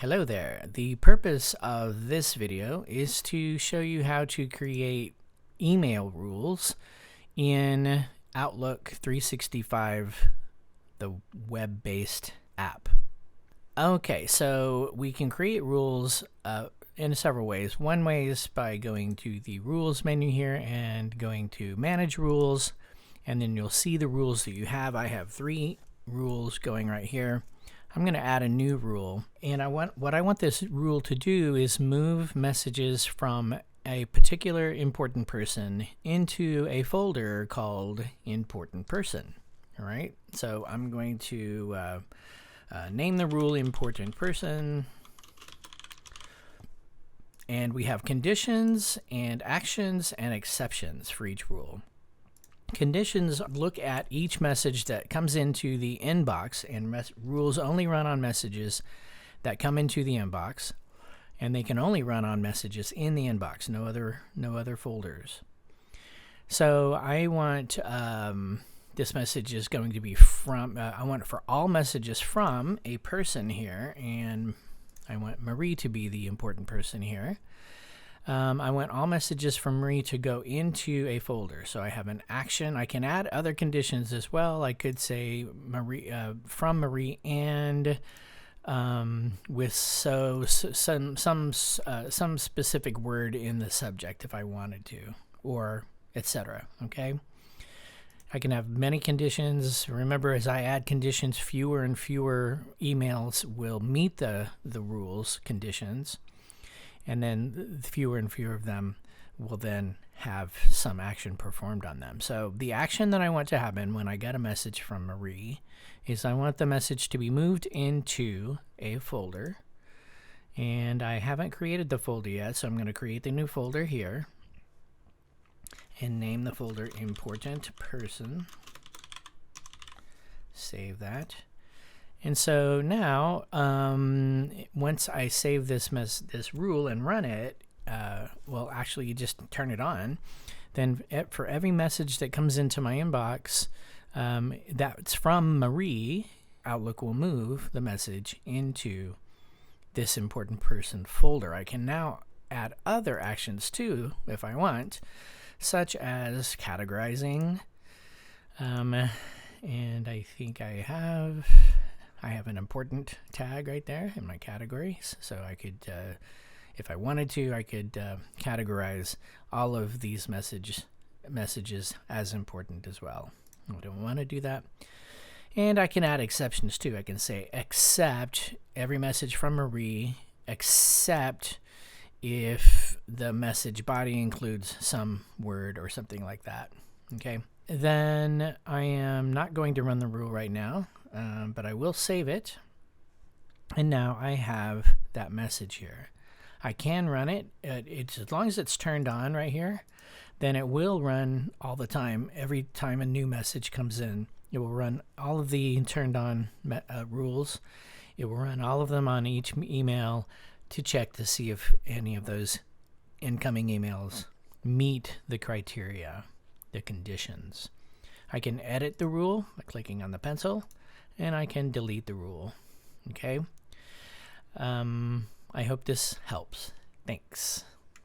Hello there. The purpose of this video is to show you how to create email rules in Outlook 365, the web-based app. Okay, so we can create rules in several ways. One way is by going to the rules menu here and going to manage rules, and then you'll see the rules that you have. I have 3 rules going right here. I'm going to add a new rule, and what I want this rule to do is move messages from a particular important person into a folder called important person. All right, so I'm going to name the rule important person, and we have conditions and actions and exceptions for each rule. Conditions look at each message that comes into the inbox, and rules only run on messages that come into the inbox, and they can only run on messages in the inbox, no other folders. So I want this message is going to be from I want it for all messages from a person here, and I want Marie to be the important person here. I want all messages from Marie to go into a folder. So I have an action. I can add other conditions as well. I could say Marie from Marie and with some specific word in the subject if I wanted to, or etc. Okay. I can have many conditions. Remember, as I add conditions, fewer and fewer emails will meet the rules conditions. And then fewer and fewer of them will then have some action performed on them. So the action that I want to happen when I get a message from Marie is I want the message to be moved into a folder. And I haven't created the folder yet, so I'm going to create the new folder here and name the folder important person. Save that. And so now, once I save this rule and run it, well, actually, you just turn it on. Then for every message that comes into my inbox that's from Marie, Outlook will move the message into this important person folder. I can now add other actions too, if I want, such as categorizing. And I think I have an important tag right there in my categories, so I could, if I wanted to, I could categorize all of these messages as important as well. I don't want to do that. And I can add exceptions too. I can say except every message from Marie, except if the message body includes some word or something like that. Okay. Then I am not going to run the rule right now. But I will save it, and now I have that message here. I can run it. It's as long as it's turned on right here, then it will run all the time. Every time a new message comes in, it will run all of the turned on rules. It will run all of them on each email to check to see if any of those incoming emails meet the criteria, the conditions. I can edit the rule by clicking on the pencil, and I can delete the rule. Okay. I hope this helps. Thanks.